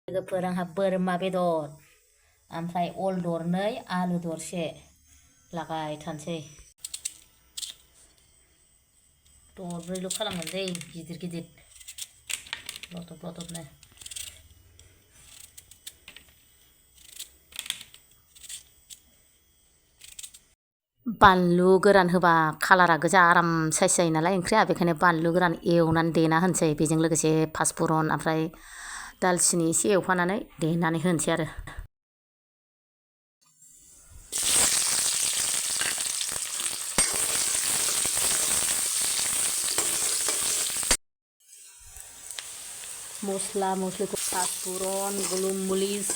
लोगोफोर आंहा बोरमा बेदर ओमफ्राय अल दरनै आलु दरसे लागाय थानोसै दरब्रैल' खालामगोन दै गिदिर गिदिर लदब लदबनो बानलु गोरान होबा कालारा गोजा आराम साइस जायो नालाय ओंख्रिया बेखायनो बानलु गोरान एवनानै देना होनोसै बेजों लोगोसे पासफुरन ओमफ्राय दालचिनि एसे एवफानानै देनानै होनोसै आरो मस्ला मस्लिखौ पासफुरन गुलुमरिस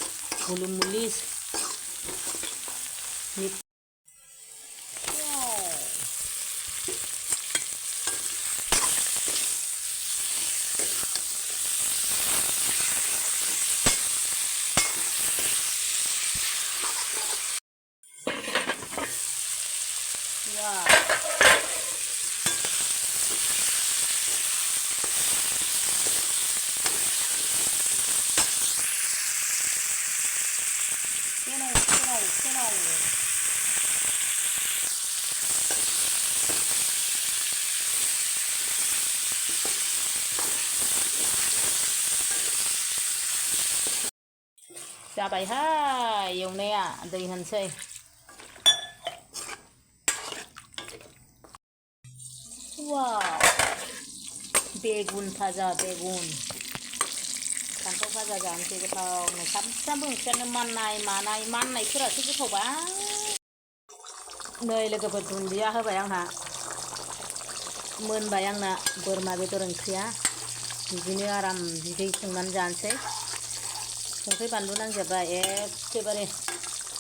जाबायहाय एवनाया दै होनसै वाव बेगुन भाजा बेगुन फान्थाव भाजा जानोसै गोथावनो सामफ्रामबो ओंख्रियानो माननायफोरासो गोथावबा नै लोगोफोर दुन्दिया होबाय आंहा मोनबाय आंना बोरमा बेदर ओंख्रिया बिदिनो आराम बिदै संनानै जानोसै संख्रि बानलु नांजोबबाय एखेबारे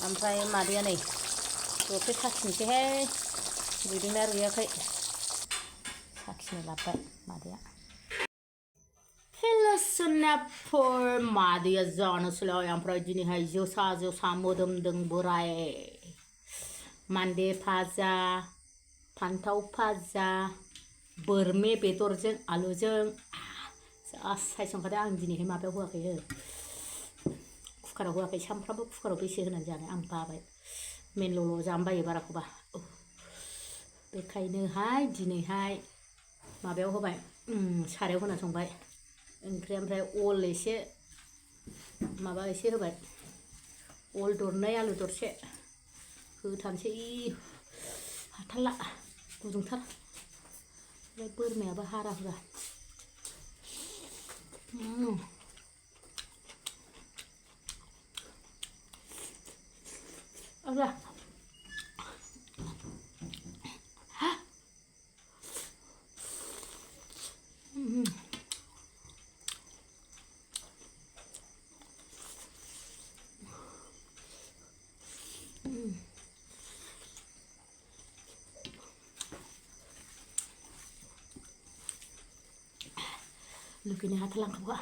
ओमफ्राय मादैया नै दरसे साखिनोसैहाय रुइदोंना रुइयाखै साखिनो लाबबाय मादैया हेल' सोनाबफोर मादैया जानोसैलाय ओमफ्राय दिनैहाय जोसा मोदोमदों बोराय मान्दे भाजा फान्थाव भाजा बोरमे बेदरजों आलुजों जा साइज संखादों आं दिनैहाय माबायाव होआखै कुकाराव होआखै सामफ्रामबो कुकाराव बेसे होनानै जानो आं बाबाय मेनल'ल' जानो बायो बाराखौबा बेखायनोहाय दिनैहाय माबायाव होबाय सारायाव होना संबाय ओंख्रिया ओमफ्राय अल एसे माबा एसे होबाय अल दरनै आलु दरसे होथारनोसै हाथारला गुदुंथार ओमफ्राय बोरमायाबो हारा हुरा लुगैनो हाथारलांखाबा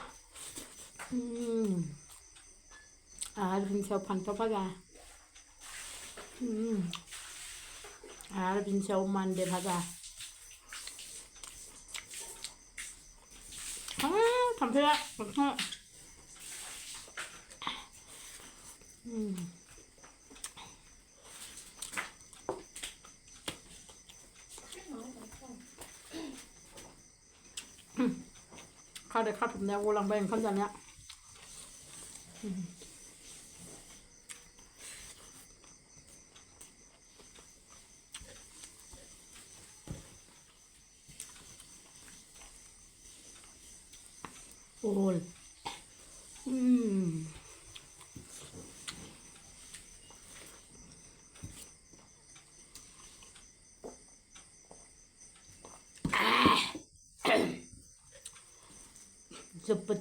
आरो बिनि सायाव फान्थाव भाजा आरो बिनि सायाव मान्दे भाजा थाम्फैया खादै खाथबनाया गलांबाय ओंखाम जानाया अल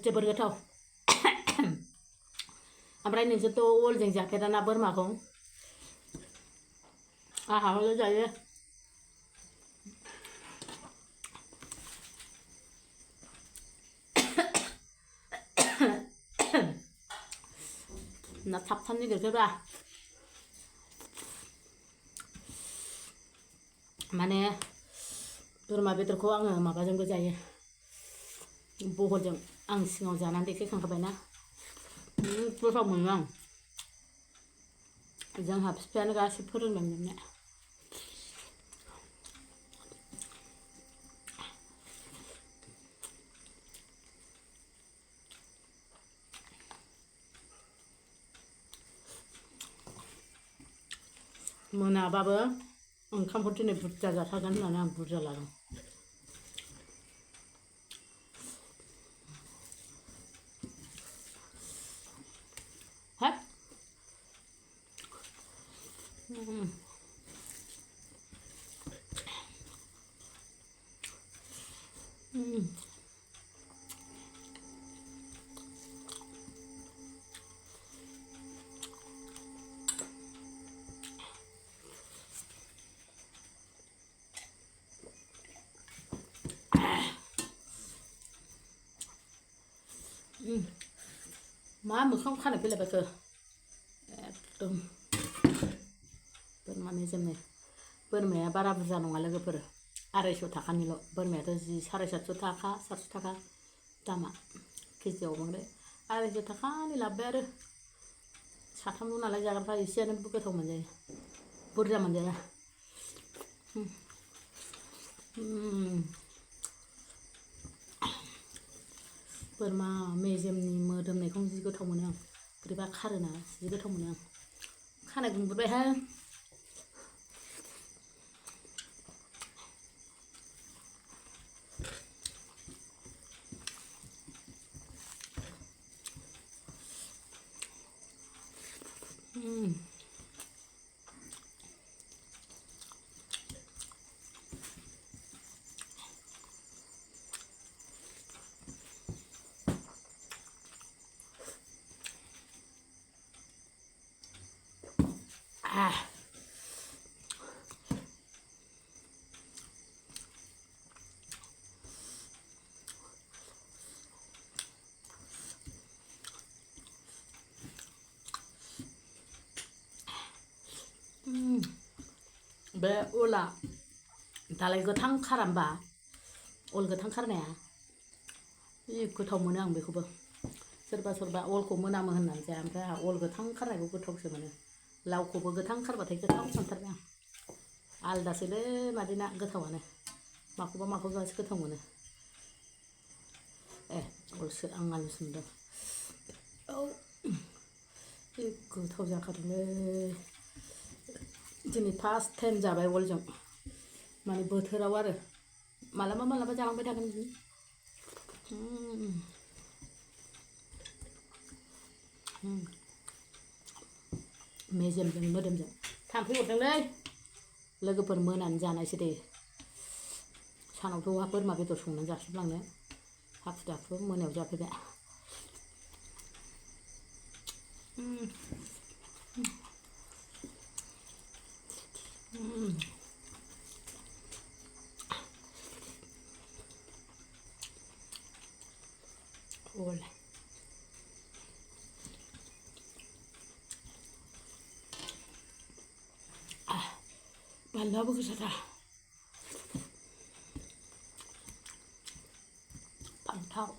जोबोर गोथाव ओमफ्राय नोंसोरथ' अलजों जाफेराना बोरमाखौ आंहा हले जायो ना थाबथानो नागिरदोंब्रा माने बोरमा बेदरखौ आङो माबाजोंबो जायो बहलजों आं सिगाङाव जानानै देखायखांखाबायना गोथाव मोनो आं जोंहा बिफायानो गासिबो फोरोंलांजोबनाय मोनाबाबो ओंखामखौ दिनै बुरजा जाथारगोन होननानै आं बुरजा लादों हाब मा मोखां खानो फैलायबायखो एकदम बोरमा मेजेमनि बोरमाया बारा बुरजा नङा लोगोफोर 250 थाखानिल' बोरमायाथ' 750 थाखा 700 थाखा दामा केजियाव बांद्राय 250 थाखानि लाबोबाय आरो साथामल' नालाय जाग्राफ्रा एसेयानो गोथाव मोनजायो बुरजा मोनजाया बोरमा मेजेमनि मोदोमनायखौ जि गोथाव मोनो आं बोरैबा खारोना जि गोथाव मोनो आं खानाय गुंबुरबायहाय बे उला दालाय गोथां खारामबा उल गोथां खारनाया जि गोथाव मोनो आं बेखौबो सोरबा सोरबा उलखौ मोनामो होननानै जाया ओमफ्राय आंहा उल गोथां खारनायखौ गोथावसो मोनो लावखौबो गोथां खारबाथाय गोथाव मोनथारबाय आं आलदासोलै मादैना गोथावानो माखौबा माखौबासो गोथाव मोनो उलसो आं आलुसो मोनदों औ जि गोथाव जाखादोंलै दिनै फार्स्ट टाइम जाबाय उलजों माने बोथोराव आरो मालाबा मालाबा जालांबाय थागोन बिदिनो मेजेमजों मोदोमजों थाम्फै हरदोंलै लोगोफोर मोनानि जानायसो दे सानावथ' बोरमा बेदर संनानै जासिबलांनो हाखु दाखु मोनायाव जाफैबाय उल बानलुआबो गोसाथार pantao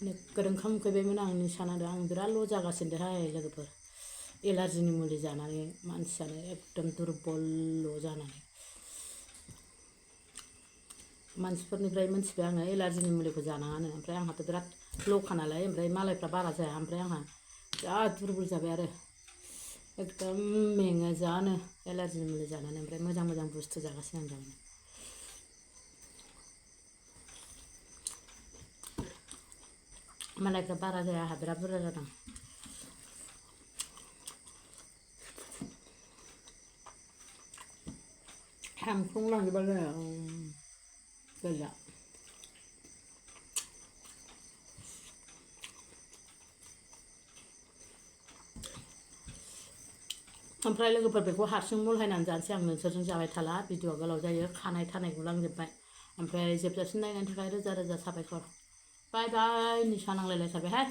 नोगोद ओंखाम उखैबायमोन आं निसा नांदों आं बिराद ल' जागासिनोहाय लोगोफोर एलार्जिनि मुलि जानानै मानसियानो एकदम दुरबल जानानै मानसिफोरनिफ्राय मोनथिबाय आङो एलार्जिनि मुलिखौ जानाङानो ओमफ्राय आंहाथ' बिराद ल'खा नालाय ओमफ्राय मालायफ्रा बारा जाया ओमफ्राय आंहा बिराद दुरबल जाबाय आरो एकदम मेङो जानो एलार्जिनि मुलि जानानै ओमफ्राय मोजां मोजां बुस्थु जागासिनो आं दामानि मालायफ्रा बारा जाया आंहा बिराद बुरजा जादों हामख्रंलांजोबबाय गैला ओमफ्राय लोगोफोर बेखौ हारसिं मलहायनानै जानोसै आं नोंसोरजों जाबाय थाला भिडिअआ गोलाव जायो खानाय थानायखौ लांजोबबाय ओमफ्राय जोबजासिम नायनायनि थाखाय रोजा रोजा साबायखर बाय बाय निसा नांलायलायथारबायहाय